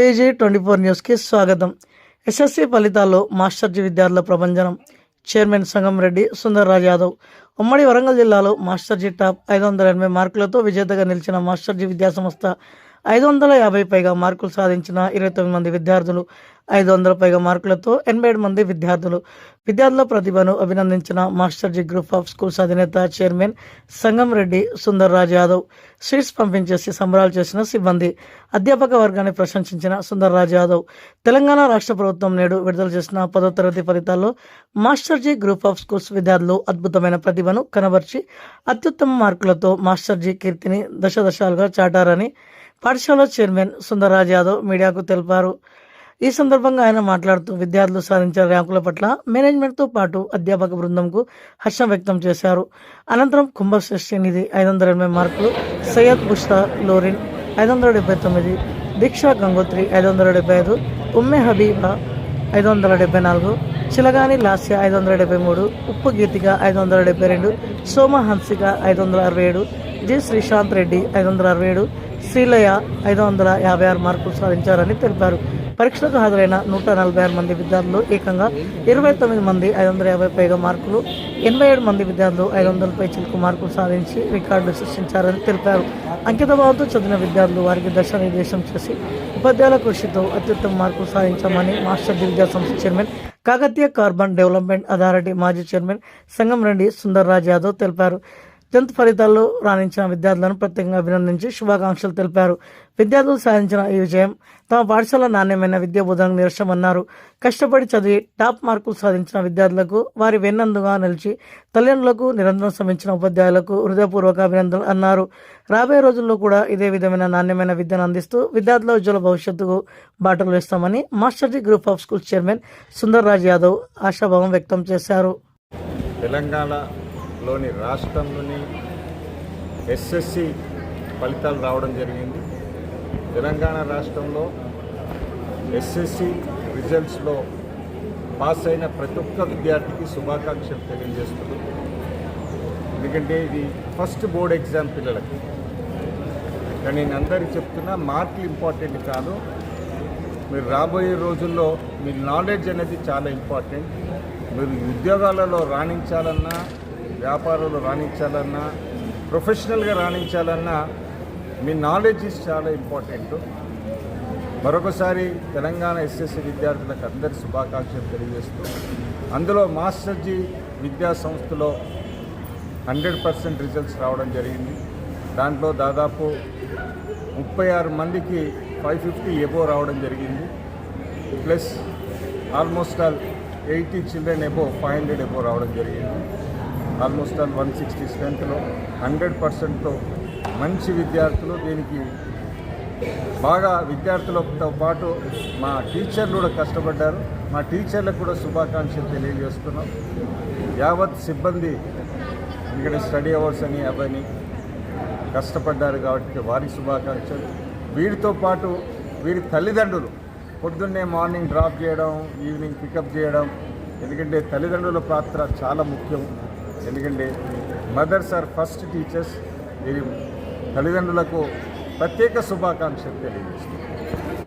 VG24 న్యూస్కి స్వాగతం. SSC ఫలితాల్లో మాస్టర్జీ విద్యార్థుల ప్రభంజనం. చైర్మన్ సంగం రెడ్డి సుందర్రాజ్ యాదవ్. ఉమ్మడి వరంగల్ జిల్లాలో మాస్టర్జీ టాప్ 580 మార్కులతో విజేతగా నిలిచిన మాస్టర్జీ విద్యాసంస్థ 550 పైగా మార్కులు సాధించిన 29 మంది విద్యార్థులు, 500 పైగా మార్కులతో 87 మంది విద్యార్థుల ప్రతిభను అభినందించిన మాస్టర్జీ గ్రూప్ ఆఫ్ స్కూల్స్ అధినేత చైర్మన్ సంగం రెడ్డి సుందర్రాజ్ యాదవ్. స్వీట్స్ పంపించేసి సంబరాలు చేసిన సిబ్బంది, అధ్యాపక వర్గాన్ని ప్రశంసించిన సుందర్రాజ్ యాదవ్. తెలంగాణ రాష్ట్ర ప్రభుత్వం నేడు విడుదల చేసిన 10వ తరగతి ఫలితాల్లో మాస్టర్జీ గ్రూప్ ఆఫ్ స్కూల్స్ విద్యార్థులు అద్భుతమైన ప్రతిభను కనబర్చి అత్యుత్తమ మార్కులతో మాస్టర్జీ కీర్తిని దశలుగా చాటారని పాఠశాల చైర్మన్ సుందర్రాజ్ యాదవ్ మీడియాకు తెలిపారు. ఈ సందర్భంగా ఆయన మాట్లాడుతూ విద్యార్థులు సాధించిన ర్యాంకుల పట్ల మేనేజ్మెంట్తో పాటు అధ్యాపక బృందంకు హర్షం వ్యక్తం చేశారు. అనంతరం కుంభశ్రేష్ఠి నిధి 580 మార్కులు, సయ్యద్ బుష్రా లోరిన్ 579, దీక్షా గంగోత్రి 575, ఉమ్మె హబీబా 574, చిలగాని లాస్య 573, ఉప్పు గీతిక 572, సోమ హన్సిక 567, జి శ్రీశాంత్ రెడ్డి 567, శ్రీలయ 556 మార్కులు సాధించారని తెలిపారు. పరీక్షలకు హాజరైన 146 మంది విద్యార్థులు ఏకంగా 29 మంది 550 పైగా మార్కులు, 87 మంది విద్యార్థులు 500 పై చిలుకు మార్కులు సాధించి రికార్డు సృష్టించారని తెలిపారు. అంకితభావంతో చదివిన విద్యార్థులు వారికి దశానిర్దేశం చేసి ఉపాధ్యాయుల కృషితో అత్యుత్తమ మార్కులు సాధించామని మాస్టర్జీ విద్యాసంస్థ chairman, Kakatiya carbon development authority మాజీ చైర్మన్ సంగం రెడ్డి సుందర్రాజ్ యాదవ్ తెలిపారు. 10th ఫలితాల్లో రాణించిన విద్యార్థులను ప్రత్యేకంగా అభినందించి శుభాకాంక్షలు తెలిపారు. విద్యార్థులు సాధించిన ఈ విజయం తమ పాఠశాల నాణ్యమైన విద్యా బోధనకు నిరసనమన్నారు. కష్టపడి చదివి టాప్ మార్కులు సాధించిన విద్యార్థులకు, వారి వెన్నందుగా నిలిచి తల్లిదండ్రులకు నిరంతరం శ్రమించిన ఉపాధ్యాయులకు హృదయపూర్వక అభినందనలు అన్నారు. రాబోయే రోజుల్లో కూడా ఇదే విధమైన నాణ్యమైన విద్యను అందిస్తూ విద్యార్థుల ఉజ్వల భవిష్యత్తుకు బాటలు వేస్తామని Masterji group of schools chairman Sundarraj Yadav ఆశాభావం వ్యక్తం చేశారు. తెలంగాణలోని రాష్ట్రంలోని ఎస్ఎస్సి ఫలితాలు రావడం జరిగింది. తెలంగాణ రాష్ట్రంలో ఎస్ఎస్సి రిజల్ట్స్లో పాస్ అయిన ప్రతి ఒక్క విద్యార్థికి శుభాకాంక్షలు తెలియజేస్తుంది. ఎందుకంటే ఇది ఫస్ట్ బోర్డ్ ఎగ్జామ్ పిల్లలకి. కానీ నేను అందరికీ చెప్తున్నా, మార్కులు ఇంపార్టెంట్ కాదు, మీరు రాబోయే రోజుల్లో మీ నాలెడ్జ్ అనేది చాలా ఇంపార్టెంట్. మీరు ఉద్యోగాలలో రాణించాలన్నా, వ్యాపారంలో రాణించాలన్నా, ప్రొఫెషనల్గా రాణించాలన్నా మీ నాలెడ్జ్ చాలా ఇంపార్టెంట్. మరొకసారి తెలంగాణ ఎస్ఎస్సి విద్యార్థులకు అందరి శుభాకాంక్షలు తెలియజేస్తూ, అందులో మాస్టర్జీ విద్యా సంస్థలో 100% రిజల్ట్స్ రావడం జరిగింది. దాంట్లో దాదాపు 36 మందికి 550 ఎబో రావడం జరిగింది. Plus almost all 80 children above 500 above రావడం జరిగింది. ఆల్మోస్ట్ ఆల్ 160 స్ట్రెంత్లో 100%తో మంచి విద్యార్థులు. దీనికి బాగా విద్యార్థులతో పాటు మా టీచర్లు కూడా కష్టపడ్డారు. మా టీచర్లకు కూడా శుభాకాంక్షలు తెలియజేస్తున్నాం. యావత్ సిబ్బంది ఇక్కడ స్టడీ అవర్స్ అని అవన్నీ కష్టపడ్డారు కాబట్టి వారికి శుభాకాంక్షలు. వీరితో పాటు వీరి తల్లిదండ్రులు పొద్దున్నే మార్నింగ్ డ్రాప్ చేయడం, ఈవినింగ్ పికప్ చేయడం, ఎందుకంటే తల్లిదండ్రుల పాత్ర చాలా ముఖ్యం. ఎందుకంటే మదర్స్ ఆర్ ఫస్ట్ టీచర్స్. వీరి తల్లిదండ్రులకు ప్రత్యేక శుభాకాంక్షలు తెలియజేస్తుంది.